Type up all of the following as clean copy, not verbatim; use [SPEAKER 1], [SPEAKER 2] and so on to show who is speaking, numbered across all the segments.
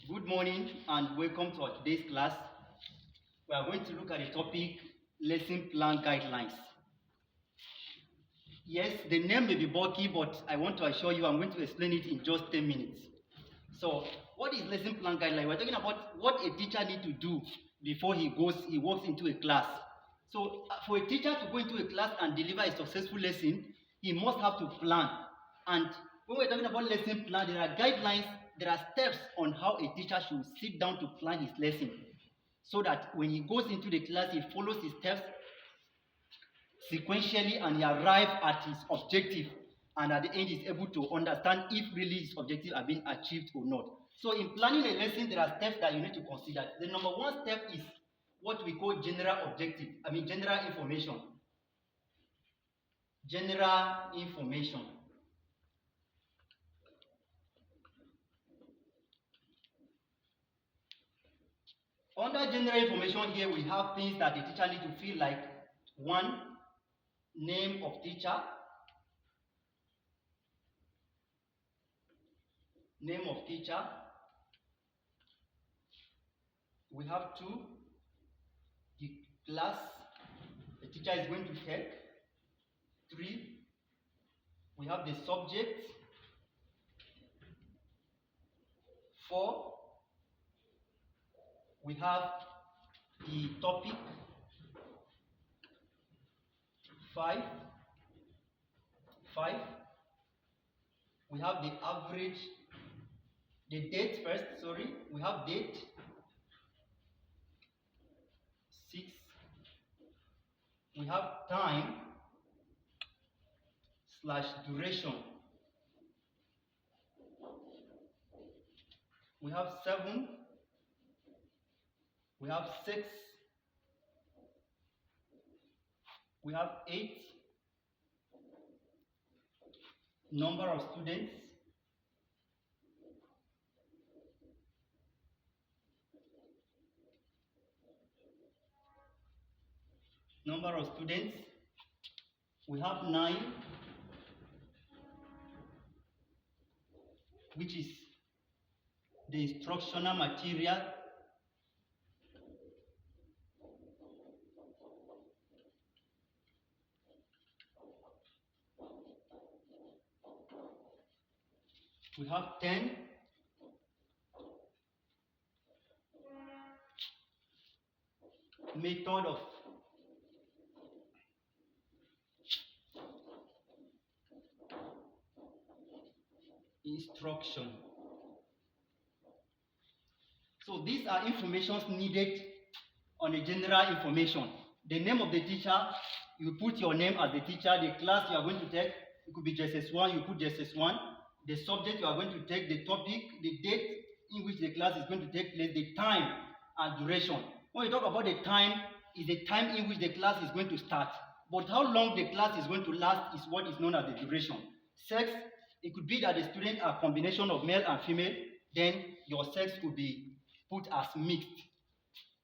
[SPEAKER 1] Good morning and welcome to our today's class. We are going to look at the topic lesson plan guidelines. Yes, the name may be bulky, but I want to assure you I'm going to explain it in just 10 minutes. So, what is lesson plan guideline? We're talking about what a teacher needs to do before he walks into a class. So, for a teacher to go into a class and deliver a successful lesson, he must have to plan. And when we're talking about lesson plan, there are guidelines, there are steps on how a teacher should sit down to plan his lesson, so that when he goes into the class, he follows his steps sequentially and he arrives at his objective, and at the end is able to understand if really his objectives are being achieved or not. So in planning a lesson, there are steps that you need to consider. The number one step is what we call general information. General information. Under general information here, we have things that the teacher needs to feel like. One, name of teacher. Name of teacher. We have two, the class the teacher is going to take. Three, we have the subject. Four, we have the topic. Five, we have the average, the date first, we have date. 6, we have time / duration. We have 7, we have 6, we have 8, number of students. Number of students, we have 9, which is the instructional material. We have 10, method of instruction. So these are informations needed on a general information. The name of the teacher, you put your name as the teacher. The class you are going to take, it could be JSS1, you put JSS1. The subject you are going to take, the topic, the date in which the class is going to take place, the time and duration. When we talk about the time, is the time in which the class is going to start. But how long the class is going to last is what is known as the duration. Sex, it could be that the students are a combination of male and female, then your sex could be put as mixed.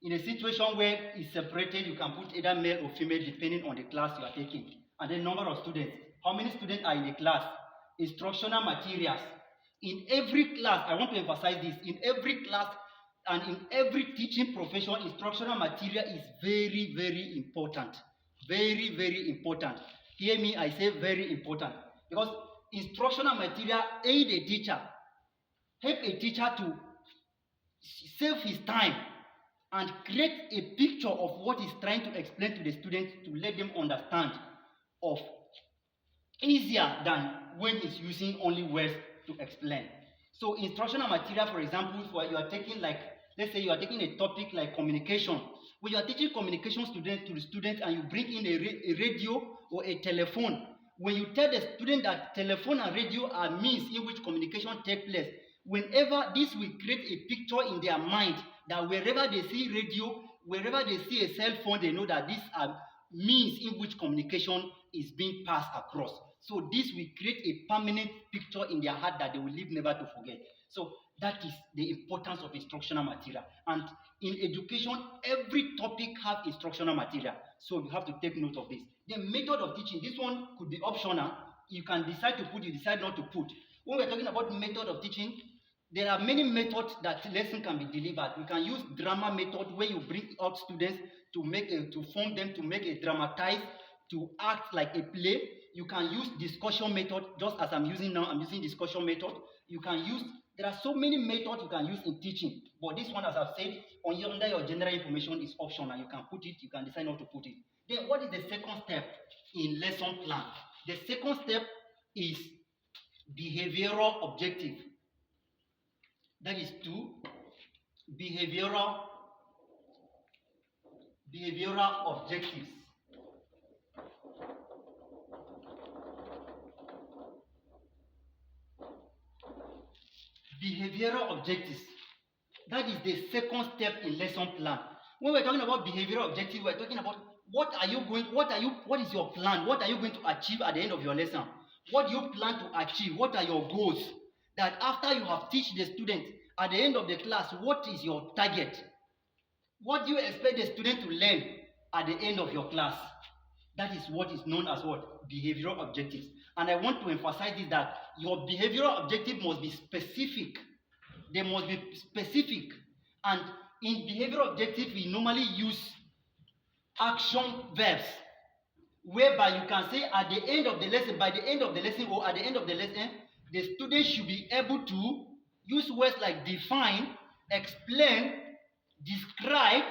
[SPEAKER 1] In a situation where it's separated, you can put either male or female depending on the class you are taking. And the number of students. How many students are in the class? Instructional materials. In every class, I want to emphasize this, in every class and in every teaching profession, instructional material is very, very important. Very, very important. Hear me, I say very important. Because instructional material aid a teacher, help a teacher to save his time and create a picture of what he's trying to explain to the students to let them understand of easier than when he's using only words to explain. So instructional material, for example, for you are taking, like, let's say you are taking a topic like communication. When you are teaching communication to the students and you bring in a radio or a telephone, when you tell the student that telephone and radio are means in which communication takes place, whenever this will create a picture in their mind that wherever they see radio, wherever they see a cell phone, they know that these are means in which communication is being passed across. So this will create a permanent picture in their heart that they will live never to forget. So that is the importance of instructional material. And in education, every topic has instructional material. So you have to take note of this. The method of teaching, this one could be optional. You can decide to put, you decide not to put. When we're talking about method of teaching, There are many methods that lesson can be delivered. You can use drama method where you bring out students to form them, to make a dramatize, to act like a play. You can use discussion method, just as I'm using now. I'm using discussion method. You can use. There are so many methods you can use in teaching, but this one, as I've said, under your general information is optional. You can put it. You can decide not to put it. Then, what is the second step in lesson plan? The second step is behavioral objective. That is two, behavioral objectives. Behavioral objectives. That is the second step in lesson plan. When we're talking about behavioral objective, we're talking about what is your plan? What are you going to achieve at the end of your lesson? What do you plan to achieve? What are your goals? That after you have taught the student, at the end of the class, what is your target? What do you expect the student to learn at the end of your class? That is what is known as what? Behavioral objectives. And I want to emphasize this, that your behavioral objective must be specific. They must be specific. And in behavioral objective, we normally use action verbs, whereby you can say at the end of the lesson, by the end of the lesson, or at the end of the lesson, the student should be able to use words like define, explain, describe,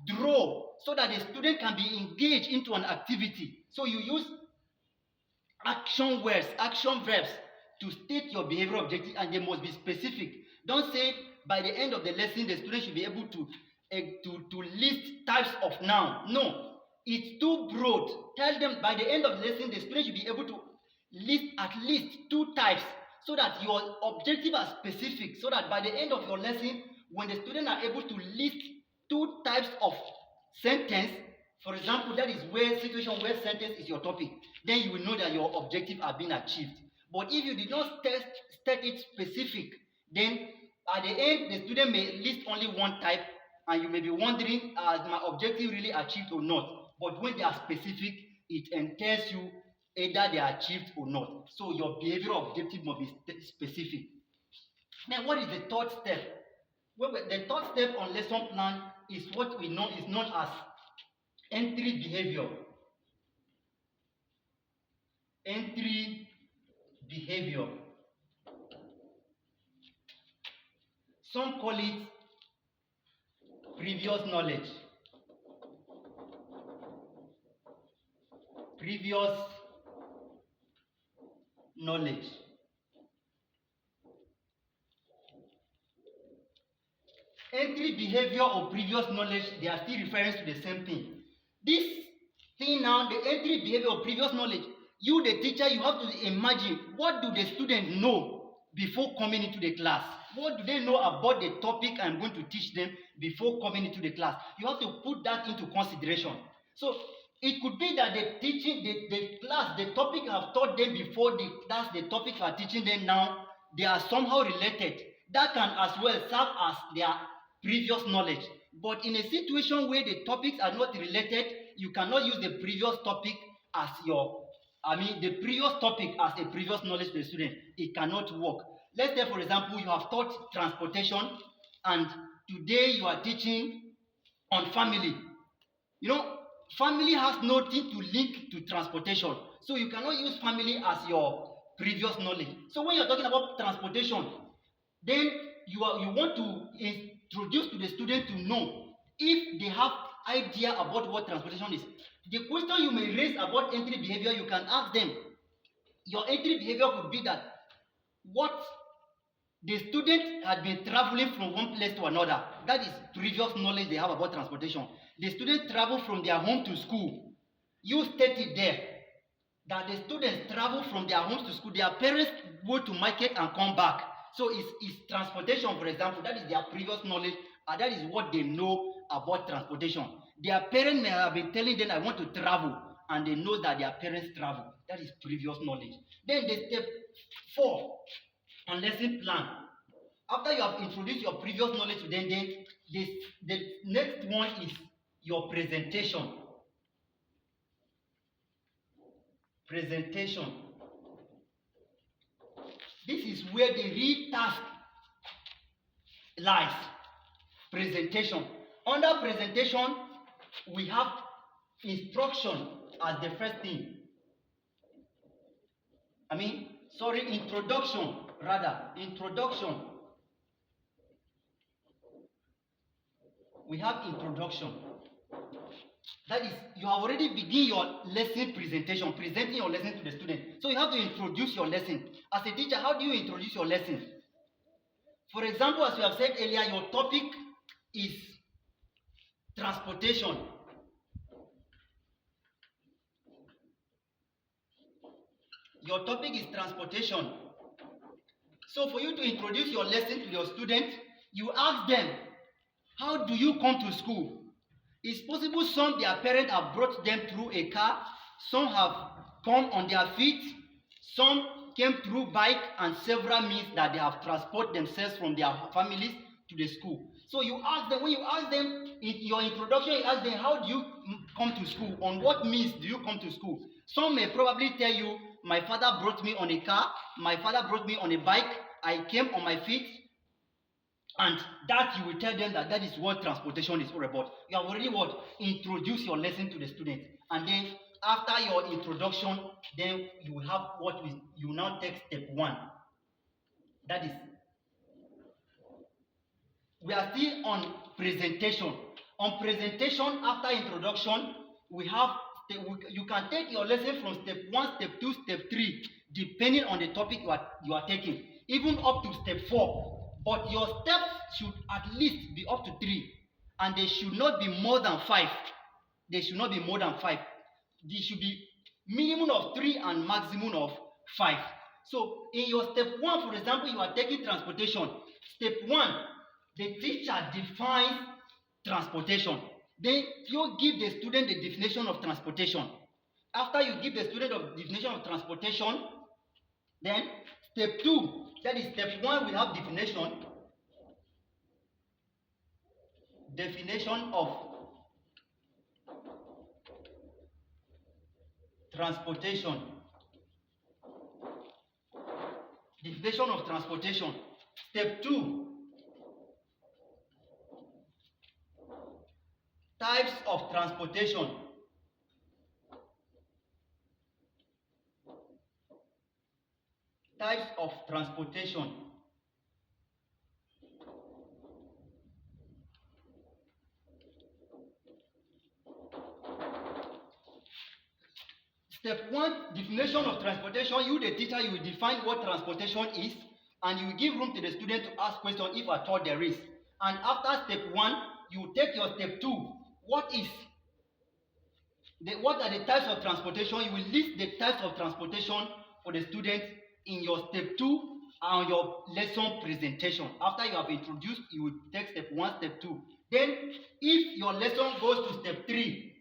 [SPEAKER 1] draw, so that the student can be engaged into an activity. So you use action words, action verbs to state your behavioral objective, and they must be specific. Don't say by the end of the lesson the student should be able to list types of noun. No, it's too broad. Tell them by the end of the lesson the student should be able to list at least 2 types, so that your objective are specific, so that by the end of your lesson, when the students are able to list 2 types of sentence, for example, that is where situation where sentence is your topic, then you will know that your objective are being achieved. But if you did not state it specific, then at the end, the student may list only 1 type, and you may be wondering, is my objective really achieved or not? But when they are specific, it entails you either they are achieved or not. So your behavioral objective must be specific. Then what is the third step? Well, the third step on lesson plan is what we know is known as entry behavior. Entry behavior. Some call it previous knowledge. Previous knowledge. Entry behavior or previous knowledge, they are still referring to the same thing. This thing now, the entry behavior or previous knowledge, you, the teacher, you have to imagine, what do the students know before coming into the class? What do they know about the topic I'm going to teach them before coming into the class? You have to put that into consideration. So it could be that the class, the topic I've taught them before the class, the topic I'm teaching them now, they are somehow related. That can as well serve as their previous knowledge. But in a situation where the topics are not related, you cannot use the previous topic as the previous topic as a previous knowledge to the student. It cannot work. Let's say, for example, you have taught transportation, and today you are teaching on family. You know, family has nothing to link to transportation. So you cannot use family as your previous knowledge. So when you're talking about transportation, then you want to introduce to the student to know if they have idea about what transportation is. The question you may raise about entry behavior, you can ask them. Your entry behavior could be that what the student had been traveling from one place to another. That is previous knowledge they have about transportation. The student travel from their home to school. You state it there that the students travel from their homes to school. Their parents go to market and come back. So it's transportation, for example. That is their previous knowledge, and that is what they know about transportation. Their parents may have been telling them, I want to travel, and they know that their parents travel. That is previous knowledge. Then the step 4 on lesson plan. After you have introduced your previous knowledge to them, the next one is your presentation. Presentation. This is where the real task lies. Presentation. Under presentation, we have instruction as the first thing. Introduction, rather. Introduction. We have introduction. That is, you have already begun your lesson presentation, presenting your lesson to the student. So you have to introduce your lesson. As a teacher, how do you introduce your lesson? For example, as we have said earlier, your topic is transportation. Your topic is transportation. So for you to introduce your lesson to your student, you ask them, how do you come to school? It's possible some their parents have brought them through a car, some have come on their feet, some came through bike, and several means that they have transported themselves from their families to the school. So you ask them, when you ask them in your introduction, you ask them, how do you come to school? On what means do you come to school? Some may probably tell you, my father brought me on a car, my father brought me on a bike, I came on my feet, and that you will tell them that is what transportation is all about. You have already what? Introduce your lesson to the student. And then after your introduction, then you will have you now take step 1. That is, we are still on presentation. On presentation, after introduction, we have you can take your lesson from step 1, step 2, step 3, depending on the topic you are taking, even up to step 4. But your steps should at least be up to 3, and they should not be more than 5. They should not be more than 5. They should be minimum of 3 and maximum of 5. So in your step 1, for example, you are taking transportation. Step 1, the teacher defines transportation. Then you give the student the definition of transportation. After you give the student the definition of transportation, then step 2, that is step 1, we have definition. Definition of transportation. Definition of transportation. Step 2, types of transportation. Types of transportation. Step 1, definition of transportation. You, the teacher, you will define what transportation is, and you will give room to the student to ask questions if at all there is. And after step 1, you take your step 2. What are the types of transportation? You will list the types of transportation for the student in your step 2 and your lesson presentation. After you have introduced, you will take step 1, step 2. Then, if your lesson goes to step 3,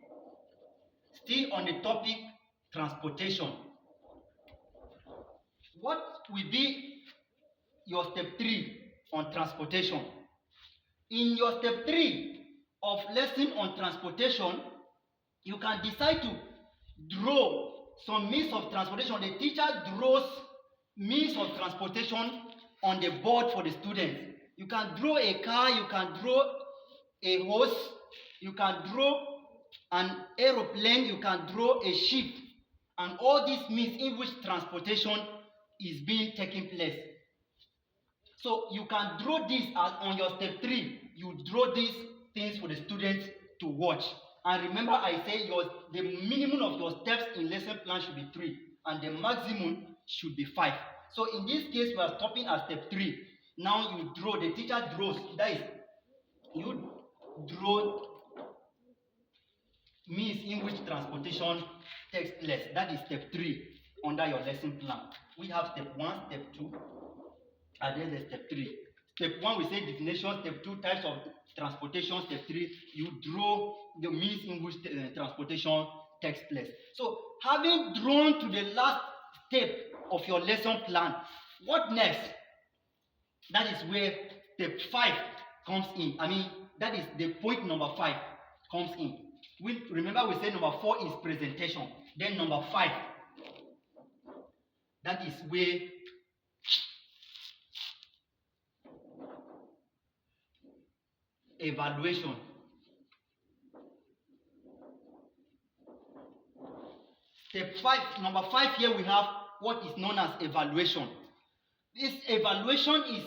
[SPEAKER 1] still on the topic transportation, what will be your step 3 on transportation? In your step 3 of lesson on transportation, you can decide to draw some means of transportation. The teacher draws means of transportation on the board for the students. You can draw a car, you can draw a horse, you can draw an aeroplane, you can draw a ship, and all these means in which transportation is being taken place. So you can draw this on your step 3. You draw these things for the students to watch. And remember, I say the minimum of your steps in lesson plan should be 3, and the maximum should be 5. So in this case, we are stopping at step 3. Now you draw, the teacher draws, that is, you draw means in which transportation takes place. That is step 3 under your lesson plan. We have step 1, step 2, and then the step 3. Step 1, we say definition. Step 2, types of transportation. Step 3, you draw the means in which transportation takes place. So, having drawn to the last step of your lesson plan, what next? That is where step 5 comes in. That is the point number 5 comes in. Remember, we said number 4 is presentation. Then number 5, that is where evaluation. Step 5, number 5 here we have what is known as evaluation. This evaluation is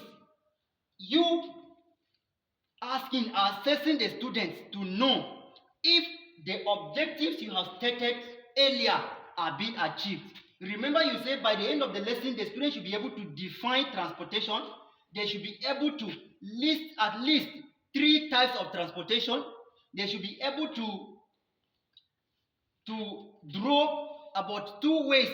[SPEAKER 1] you assessing the students to know if the objectives you have stated earlier are being achieved. Remember, you said by the end of the lesson, the students should be able to define transportation. They should be able to list at least 3 types of transportation. They should be able to draw about 2 ways